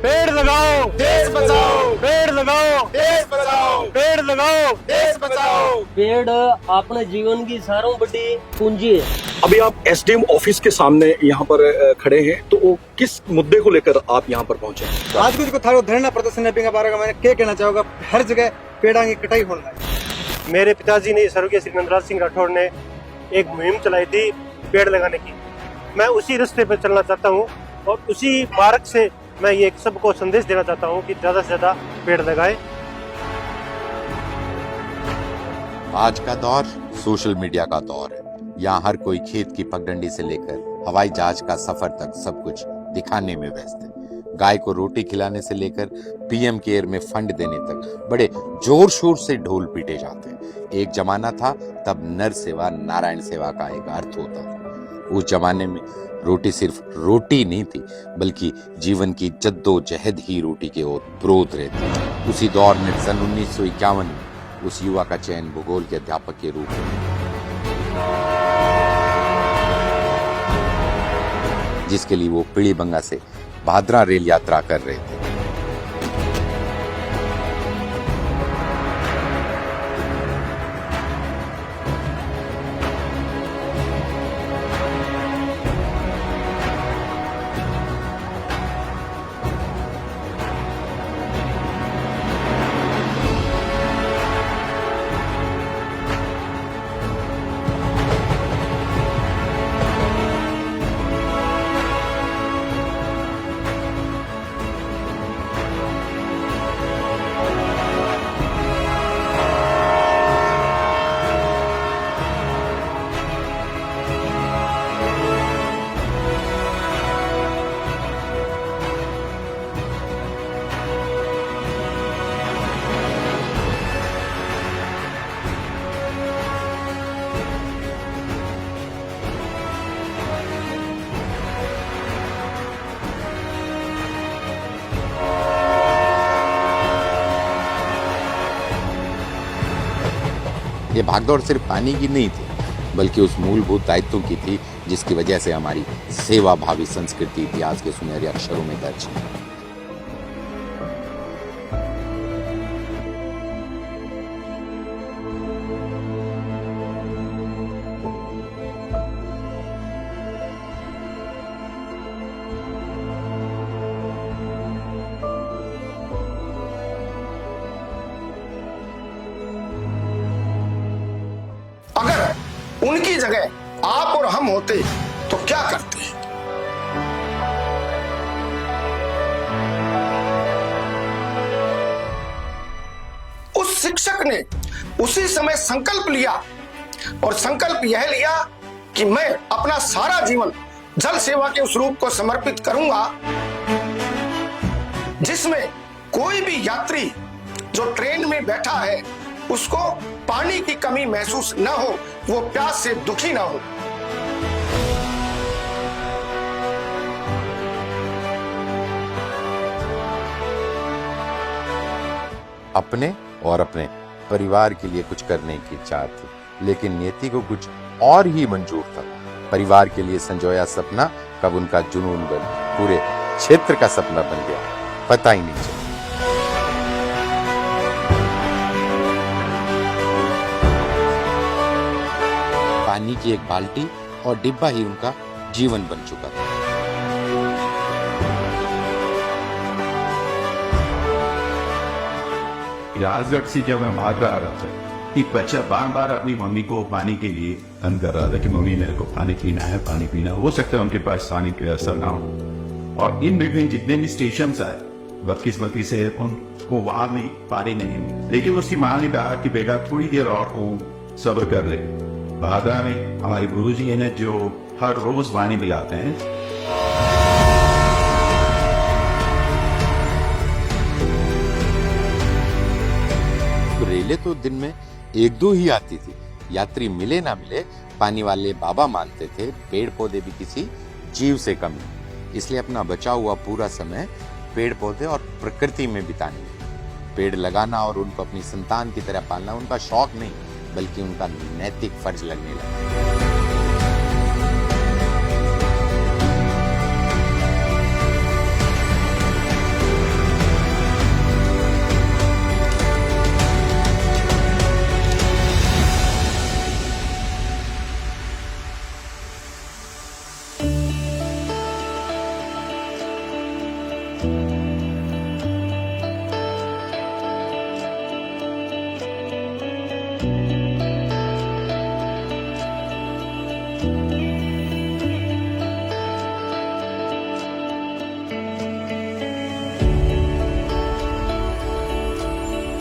पेड़ लगाओ देश बचाओ, पेड़ लगाओ देश बचाओ, पेड़ लगाओ देश बचाओ। पेड़ अपने जीवन की सारों बड़ी पूंजी है। अभी आप एसडीएम ऑफिस के सामने यहाँ पर खड़े हैं, तो वो किस मुद्दे को लेकर आप यहाँ पर पहुंचे? आज कुछ को थारो धरना प्रदर्शन के बारे में मैंने क्या कहना चाहूंगा, हर जगह पेड़ों की कटाई होना है। मेरे पिताजी ने स्वर्गीय श्री नंदराज सिंह राठौड़ ने एक मुहिम चलाई थी पेड़ लगाने की। मैं उसी रास्ते पर चलना चाहता हूँ और उसी मार्ग से मैं ये सबको संदेश देना चाहता हूँ कि ज्यादा से ज्यादा पेड़ लगाएं। आज का दौर सोशल मीडिया का दौर है। यहाँ हर कोई खेत की पगडंडी से लेकर हवाई जहाज का सफर तक सब कुछ दिखाने में व्यस्त है। गाय को रोटी खिलाने से लेकर पीएम केयर में फंड देने तक बड़े जोर शोर से ढोल पीटे जाते हैं। एक जमाना था तब नर सेवा नारायण सेवा का एक अर्थ होता था। उस जमाने में रोटी सिर्फ रोटी नहीं थी, बल्कि जीवन की जद्दोजहद ही रोटी के ओतप्रोत रहती थी। उसी दौर में सन 1951 में उस युवा का चयन भूगोल के अध्यापक के रूप में, जिसके लिए वो पीलीबंगा से भादरा रेल यात्रा कर रहे थे। ये भागदौड़ सिर्फ पानी की नहीं थी, बल्कि उस मूलभूत दायित्वों की थी जिसकी वजह से हमारी सेवा भावी संस्कृति इतिहास के सुनहरे अक्षरों में दर्ज है। अगर उनकी जगह आप और हम होते तो क्या करते? उस शिक्षक ने उसी समय संकल्प लिया, और संकल्प यह लिया कि मैं अपना सारा जीवन जल सेवा के उस रूप को समर्पित करूंगा जिसमें कोई भी यात्री जो ट्रेन में बैठा है उसको पानी की कमी महसूस न हो, वो प्यास से दुखी न हो। अपने और अपने परिवार के लिए कुछ करने की इच्छा थी, लेकिन नियति को कुछ और ही मंजूर था। परिवार के लिए संजोया सपना कब उनका जुनून बन पूरे क्षेत्र का सपना बन गया, पता ही नहीं चला। पानी की एक बाल्टी और डिब्बा ही उनका जीवन बन चुका था। राजगढ़ से जब मैं भाग रहा था, एक बच्चा बार बार अपनी मम्मी को पानी के लिए तंग कर रहा था कि मम्मी मेरे को पानी पीना है, पानी पीना। हो सकता है उनके पास पानी की व्यवस्था ना हो, और इन बिटवीन जितने भी स्टेशन आए बदकिस्मती से उनको वहां भी पानी नहीं मिली। लेकिन उसकी माँ ने कहा कि बेटा थोड़ी देर और को सब्र कर ले। भादरा में हमारे गुरुजी ने जो हर रोज पानी पिलाते हैं, रेलें तो दिन में एक दो ही आती थी। यात्री मिले ना मिले, पानी वाले बाबा मानते थे पेड़ पौधे भी किसी जीव से कम नहीं। इसलिए अपना बचा हुआ पूरा समय पेड़ पौधे और प्रकृति में बिताने लगे। पेड़ लगाना और उनको अपनी संतान की तरह पालना उनका शौक नहीं, बल्कि उनका नैतिक फर्ज लगने लगा।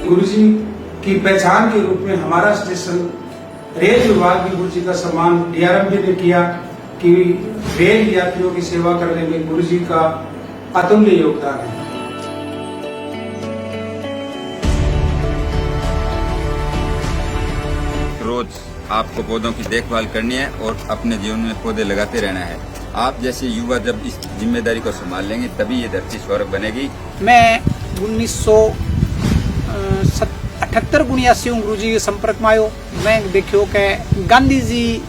गुरुजी की पहचान के रूप में हमारा स्टेशन रेल विभाग भी गुरुजी का सम्मान डीआरएम ने किया कि रेल यात्रियों की सेवा करने में गुरुजी का अतुल्य योगदान है। रोज आपको पौधों की देखभाल करनी है और अपने जीवन में पौधे लगाते रहना है। आप जैसे युवा जब इस जिम्मेदारी को संभाल लेंगे तभी ये धरती स्वर्ग बनेगी। मैं 1978 गुणियासी गुरुजी के संपर्क में आयो। मैं देखियो कि गांधी जी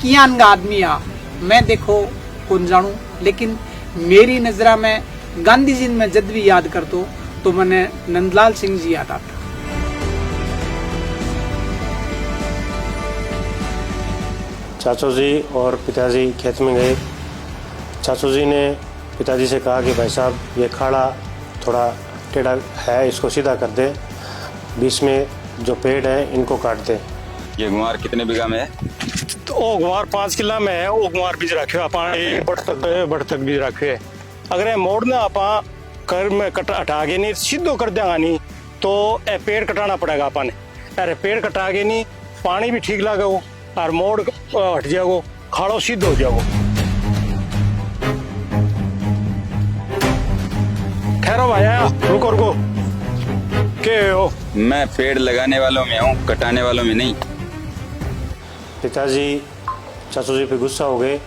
कियान का आदमी आ, मैं देखो कौन जानू, लेकिन मेरी नजरा में गांधी जी में जब भी याद कर तो मैंने नंदलाल सिंह जी याद आता। चाचू जी और पिताजी खेत में गए। चाचू जी ने पिताजी से कहा कि भाई साहब ये खाड़ा थोड़ा टेढ़ा है, इसको सीधा कर दे, बीच में जो पेड़ है इनको काट दे। ये गुआर कितने बीघा में है? तो वो गुआर 5 किला में है। वो गुआर बीज रखे बढ़ तक बीज रखे। अगर ये मोड़ना आपा कर में कट हटा के नहीं सीधो कर देगा नहीं तो ए पेड़ कटाना पड़ेगा अपन ने। अरे पेड़ कटा के नहीं पानी भी ठीक लगेगा और मोड़ हट जाओ, खाड़ो सीधो हो जाओ। ठहरो भाया, रुको रुको। के हो? मैं पेड़ लगाने वालों में हूँ, कटाने वालों में नहीं। पिताजी चाचू जी पे गुस्सा हो गए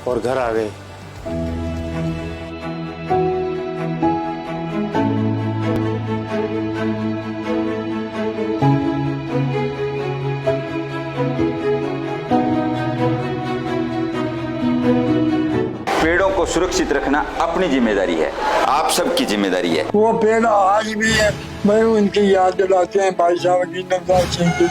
और घर आ गए। पेड़ों को सुरक्षित रखना अपनी जिम्मेदारी है, आप सबकी जिम्मेदारी है। वो पेड़ आज भी है, मैं उनकी याद दिलाते हैं भाई साहब की, नंदलाल सिंह की।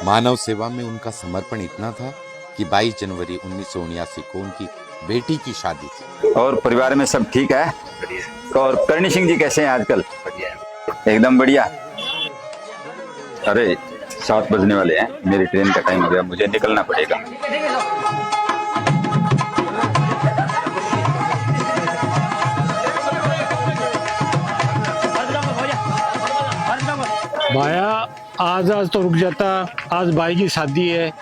मानव सेवा में उनका समर्पण इतना था कि 22 जनवरी 1979 को उनकी बेटी की शादी थी। और परिवार में सब ठीक है? और करणी सिंह जी कैसे हैं आजकल? एकदम बढ़िया। अरे 7 बजने वाले हैं, मेरी ट्रेन का टाइम हो गया, मुझे निकलना पड़ेगा। भाया आज तो रुक जाता, आज भाई की शादी है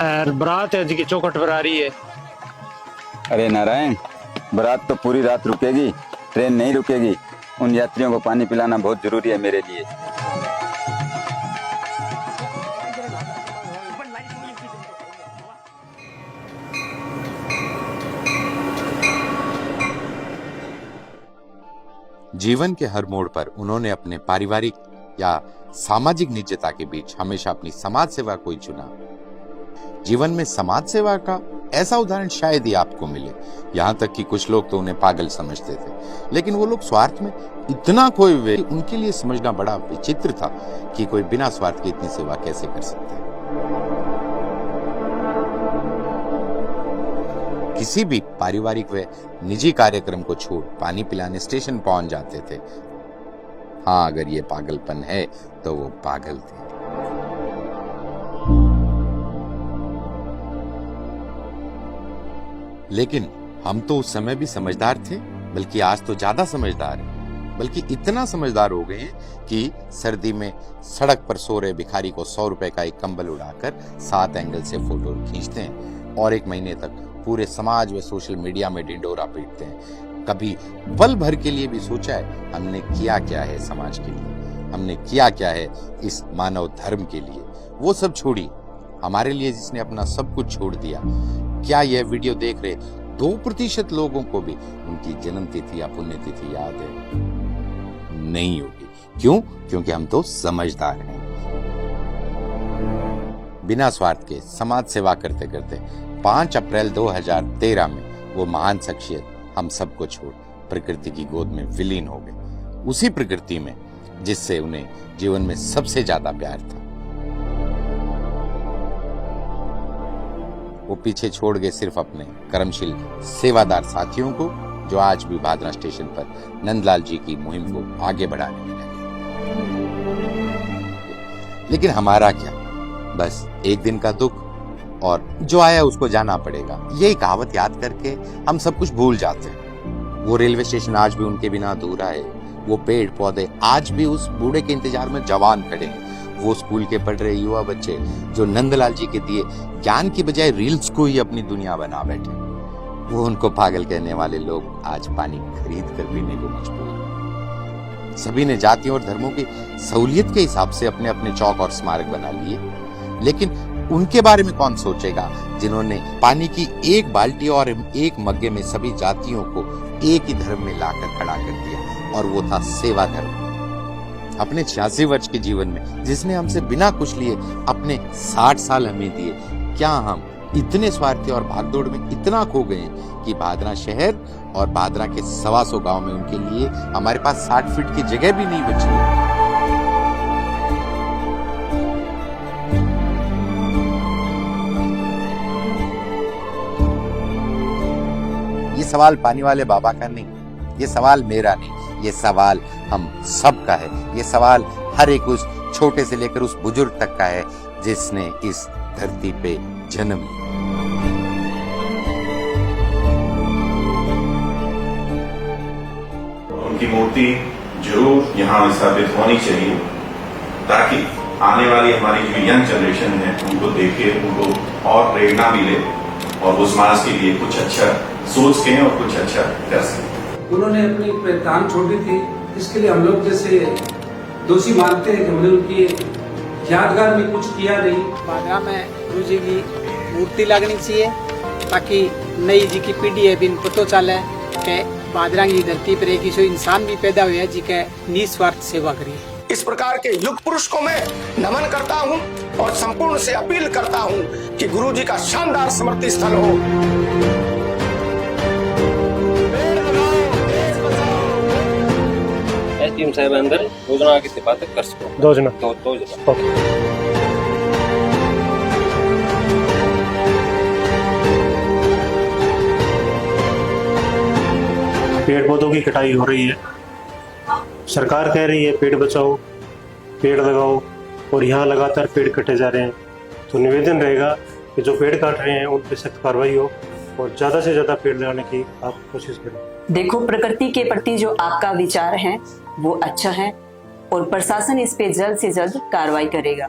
और बारात है जी चौखट पर आ रही है। अरे नारायण, बारात तो पूरी रात रुकेगी, ट्रेन नहीं रुकेगी। उन यात्रियों को पानी पिलाना बहुत जरूरी है मेरे लिए। जीवन के हर मोड़ पर उन्होंने अपने पारिवारिक या सामाजिक निजता के बीच हमेशा अपनी समाज सेवा को ही चुना। जीवन में समाज सेवा का ऐसा उदाहरण शायद ही आपको मिले। यहाँ तक कि कुछ लोग तो उन्हें पागल समझते थे, लेकिन वो लोग स्वार्थ में इतना खोए हुए, उनके लिए समझना बड़ा विचित्र था कि कोई बिना स्वार्थ के इतनी सेवा कैसे कर सकता है। किसी भी पारिवारिक व निजी कार्यक्रम को छोड़ पानी पिलाने स्टेशन पहुंच जाते थे। हाँ, अगर ये पागलपन है तो वो पागल थे। लेकिन हम तो उस समय भी समझदार थे, बल्कि आज तो ज्यादा समझदार हैं। बल्कि इतना समझदार हो गए हैं कि सर्दी में सड़क पर सो रहे भिखारी को 100 रुपए का एक कंबल उड़ाकर 7 एंगल से फोटो खींचते हैं और 1 महीने तक पूरे समाज व सोशल मीडिया में ढिंढोरा पीटते हैं। कभी पल भर के लिए भी सोचा है हमने किया क्या है समाज के लिए, हमने किया क्या है इस मानव धर्म के लिए? वो सब छोड़ी, हमारे लिए जिसने अपना सब कुछ छोड़ दिया। क्या यह वीडियो देख रहे 2% लोगों को भी उनकी जन्म तिथि या पुण्यतिथि याद है? नहीं होगी। क्यों? क्योंकि हम तो समझदार हैं। बिना स्वार्थ के समाज सेवा करते करते 5 अप्रैल 2013 में वो महान शख्सियत हम सबको छोड़ प्रकृति की गोद में विलीन हो गए, उसी प्रकृति में जिससे उन्हें जीवन में सबसे ज्यादा प्यार था। वो पीछे छोड़ गए सिर्फ अपने कर्मशील सेवादार साथियों को, जो आज भी भादरा स्टेशन पर नंदलाल जी की मुहिम को आगे बढ़ाने में लगे। लेकिन हमारा क्या, बस एक दिन का दुख, और जो आया उसको जाना पड़ेगा, यही कहावत याद करके हम सब कुछ भूल जाते हैं। वो रेलवे स्टेशन आज भी उनके बिना अधूरा है, वो पेड़ पौधे आज भी उस बूढ़े के इंतजार में जवान खड़े हैं, वो स्कूल के पढ़ रहे युवा बच्चे जो नंदलाल जी के दिए ज्ञान की बजाय रील्स को ही अपनी दुनिया बना बैठे, वो उनको पागल कहने वाले लोग आज पानी खरीद कर पीने को मजबूर हैं। सभी ने जातियों और धर्मों की सहूलियत के हिसाब से अपने अपने चौक और स्मारक बना लिए, लेकिन उनके बारे में कौन सोचेगा जिन्होंने पानी की एक बाल्टी और एक मग्गे में सभी जातियों को एक ही धर्म में लाकर खड़ा कर दिया, और वो था सेवा धर्म। अपने 86 वर्ष के जीवन में जिसने हमसे बिना कुछ लिए अपने 60 साल हमें दिए, क्या हम इतने स्वार्थी और भागदौड़ में इतना खो गए कि भादरा शहर और भादरा के 125 गांव में उनके लिए हमारे पास 60 फीट की जगह भी नहीं बची। ये सवाल पानी वाले बाबा का नहीं, ये सवाल मेरा नहीं, ये सवाल हम सब का है। ये सवाल हर एक उस छोटे से लेकर उस बुजुर्ग तक का है जिसने इस धरती पे जन्म लिया। उनकी मूर्ति जरूर यहाँ स्थापित होनी चाहिए, ताकि आने वाली हमारी जो यंग जनरेशन है उनको देखे, उनको और प्रेरणा मिले और उस समाज के लिए कुछ अच्छा सोच सकें और कुछ अच्छा कर सकें। उन्होंने अपनी पहचान छोड़ी थी, इसके लिए हम लोग जैसे दोषी मानते हैं कि हमने उनकी यादगार में कुछ किया नहीं। भादरा में गुरु जी की मूर्ति लगनी चाहिए, ताकि नई जी की पीढ़ी है बिन पतो चले कि भादरा की धरती पर एक ऐसा इंसान भी पैदा हुआ है जिसके निस्वार्थ सेवा करी। इस प्रकार के युग पुरुष को मैं नमन करता हूं और संपूर्ण से अपील करता हूं कि गुरु जी का शानदार स्मृति स्थल हो। टीम साहब अंदर योजना की सिफारिश कर सको। दो जना। ओके। पेड़ पौधों की कटाई हो रही है, सरकार कह रही है पेड़ बचाओ, पेड़ लगाओ, और यहाँ लगातार पेड़ कटे जा रहे हैं। तो निवेदन रहेगा कि जो पेड़ काट रहे हैं उन पर सख्त कार्रवाई हो और ज्यादा से ज्यादा पेड़ लगाने की आप कोशिश करें। देखो, प्रकृति के प्रति जो आपका विचार है वो अच्छा है और प्रशासन इस पे जल्द से जल्द कार्रवाई करेगा।